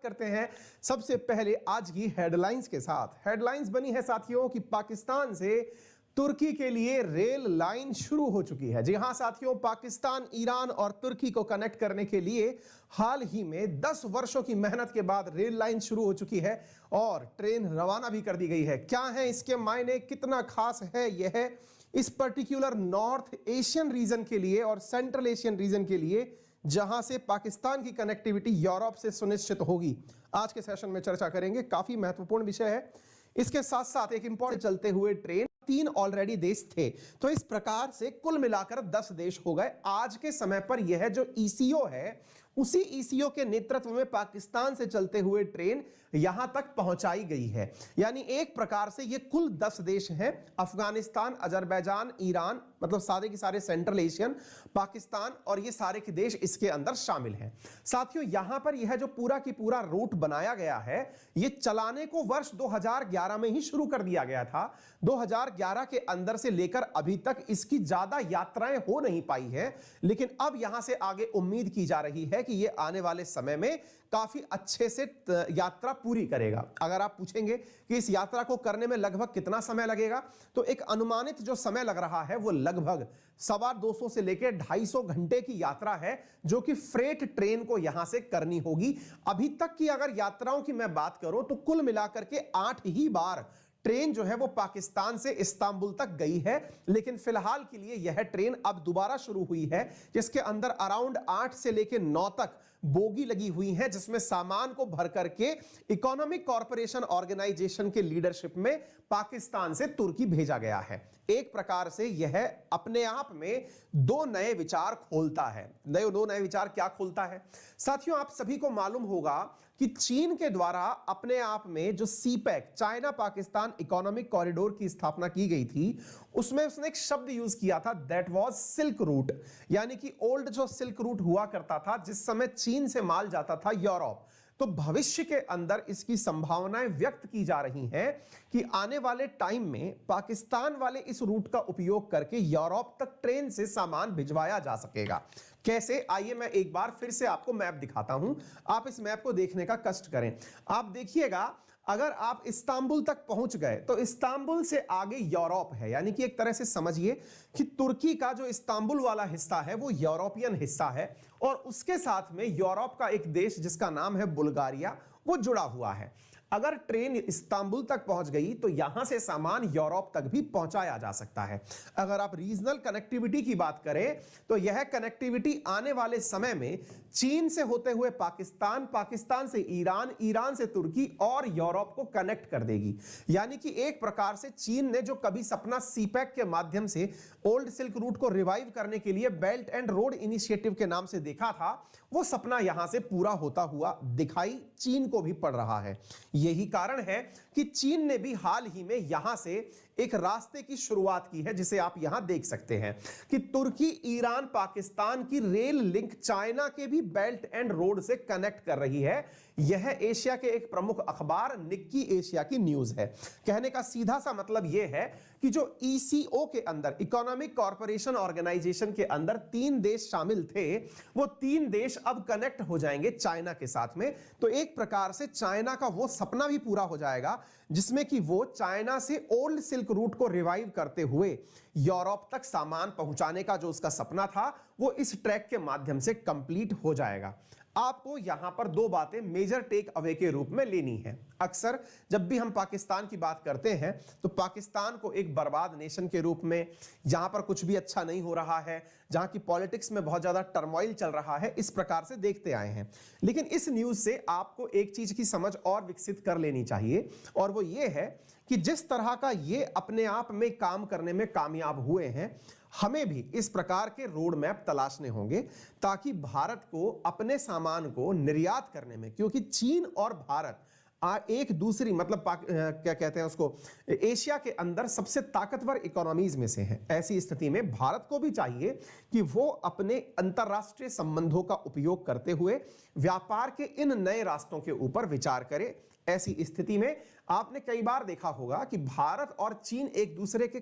करते हैं सबसे पहले आज की हेडलाइंस के साथ। हेडलाइंस बनी है साथियों कि पाकिस्तान से तुर्की के लिए रेल लाइन शुरू हो चुकी है। जी हां साथियों, पाकिस्तान, ईरान और तुर्की को कनेक्ट करने के लिए हाल ही में 10 वर्षों की मेहनत के बाद रेल लाइन शुरू हो चुकी है और ट्रेन रवाना भी कर दी गई है। क्या है इसके मायने, कितना खास है यह इस पर्टिकुलर नॉर्थ एशियन रीजन के लिए और सेंट्रल एशियन रीजन के लिए, जहां से पाकिस्तान की कनेक्टिविटी यूरोप से सुनिश्चित होगी। आज के सेशन में चर्चा करेंगे, काफी महत्वपूर्ण विषय है। इसके साथ साथ एक इंपॉर्टेंट चलते हुए ट्रेन 3 ऑलरेडी देश थे, तो इस प्रकार से कुल मिलाकर 10 देश हो गए। आज के समय पर यह जो ईसीओ है, उसी ईसीओ के नेतृत्व में पाकिस्तान से चलते हुए ट्रेन यहां तक पहुंचाई गई है। यानी एक प्रकार से ये कुल 10 देश हैं। अफगानिस्तान, अजरबैजान, ईरान, मतलब सारे के सारे सेंट्रल एशियन, पाकिस्तान और ये सारे के देश इसके अंदर शामिल हैं। साथियों, यहां पर यह जो पूरा की पूरा रूट बनाया गया है, ये चलाने को वर्ष 2011 में ही शुरू कर दिया गया था। 2011 के अंदर से लेकर अभी तक इसकी ज्यादा यात्राएं हो नहीं पाई है, लेकिन अब यहां से आगे उम्मीद की जा रही है कि ये आने वाले समय में काफी अच्छे से यात्रा पूरी करेगा। अगर आप पूछेंगे कि इस यात्रा को करने में लगभग कितना समय लगेगा, तो एक अनुमानित जो समय लग रहा है वो लगभग 250 से लेकर 250 घंटे की यात्रा है, जो कि फ्रेट ट्रेन को यहां से करनी होगी। अभी तक की अगर यात्राओं की मैं बात करूं तो कुल मिलाकर के 8 ही बार ट्रेन जो है वो पाकिस्तान से इस्तांबुल तक गई है, लेकिन फिलहाल के लिए यह ट्रेन अब दोबारा शुरू हुई है, जिसके अंदर अराउंड 8 से लेकर 9 तक बोगी लगी हुई है, जिसमें सामान को भर करके इकोनॉमिक कॉरपोरेशन ऑर्गेनाइजेशन के लीडरशिप में पाकिस्तान से तुर्की भेजा गया है। एक प्रकार से यह अपने आप में 2 नए विचार खोलता है। 2 नए विचार क्या खोलता है साथियों? आप सभी को मालूम होगा कि चीन के द्वारा अपने आप में जो CPEC, China Pakistan economic corridor की स्थापना की गई थी, उसमें उसने एक शब्द यूज किया था, दैट वाज सिल्क रूट। यानी कि ओल्ड जो सिल्क रूट हुआ करता था, जिस समय चीन से माल जाता था यूरोप, तो भविष्य के अंदर इसकी संभावनाएं व्यक्त की जा रही हैं कि आने वाले टाइम में पाकिस्तान वाले इस रूट का उपयोग करके यूरोप तक ट्रेन से सामान भिजवाया जा सकेगा। कैसे? आइए मैं एक बार फिर से आपको मैप दिखाता हूं, आप इस मैप को देखने का कष्ट करें। आप देखिएगा, अगर आप इस्तांबुल तक पहुंच गए तो इस्तांबुल से आगे यूरोप है। यानी कि एक तरह से समझिए कि तुर्की का जो इस्तांबुल वाला हिस्सा है वो यूरोपियन हिस्सा है, और उसके साथ में यूरोप का एक देश जिसका नाम है बुल्गारिया, वो जुड़ा हुआ है। अगर ट्रेन इस्तांबुल तक पहुंच गई तो यहां से सामान यूरोप तक भी पहुंचाया जा सकता है। अगर आप रीजनल कनेक्टिविटी की बात करें तो यह कनेक्टिविटी आने वाले समय में चीन से होते हुए पाकिस्तान, पाकिस्तान से ईरान, ईरान से तुर्की और यूरोप को कनेक्ट कर देगी। यानी कि एक प्रकार से चीन ने जो कभी सपना सीपैक के माध्यम से ओल्ड सिल्क रूट को रिवाइव करने के लिए बेल्ट एंड रोड इनिशिएटिव के नाम से देखा था, वो सपना यहां से पूरा होता हुआ दिखाई चीन को भी पड़ रहा है। यही कारण है कि चीन ने भी हाल ही में यहां से एक रास्ते की शुरुआत की है, जिसे आप यहां देख सकते हैं कि तुर्की, ईरान, पाकिस्तान की रेल लिंक चाइना के भी बेल्ट एंड रोड से कनेक्ट कर रही है। यह एशिया के एक प्रमुख अखबार निक्की एशिया की न्यूज है। कहने का सीधा सा मतलब यह है कि जो ईसीओ के अंदर, इकोनॉमिक कॉरपोरेशन ऑर्गेनाइजेशन के अंदर 3 देश शामिल थे, वो 3 देश अब कनेक्ट हो जाएंगे चाइना के साथ में। तो एक प्रकार से चाइना का वो सपना भी पूरा हो जाएगा, जिसमें कि वो चाइना से ओल्ड सिल्क रूट को रिवाइव करते हुए यूरोप तक सामान पहुंचाने का जो उसका सपना था, वो इस ट्रैक के माध्यम से कंप्लीट हो जाएगा। आपको यहां पर 2 बातें मेजर टेक अवे के रूप में लेनी है। अक्सर जब भी हम पाकिस्तान की बात करते हैं तो पाकिस्तान को एक बर्बाद नेशन के रूप में, जहां पर कुछ भी अच्छा नहीं हो रहा है, जहां की पॉलिटिक्स में बहुत ज्यादा टर्मोइल चल रहा है, इस प्रकार से देखते आए हैं। लेकिन इस न्यूज से आपको एक चीज की समझ और विकसित कर लेनी चाहिए, और वो ये है कि जिस तरह का ये अपने आप में काम करने में कामयाब हुए हैं, हमें भी इस प्रकार के रोड मैप तलाशने होंगे, ताकि भारत को अपने सामान को निर्यात करने में, क्योंकि चीन और भारत एक दूसरी, मतलब क्या कहते हैं उसको, एशिया के अंदर सबसे ताकतवर इकोनॉमीज में से है। ऐसी स्थिति में भारत को भी चाहिए कि वो अपने अंतरराष्ट्रीय संबंधों का उपयोग करते हुए व्यापार के इन नए रास्तों के ऊपर विचार करे। ऐसी स्थिति में आपने कई बार देखा होगा कि भारत और चीन एक दूसरे के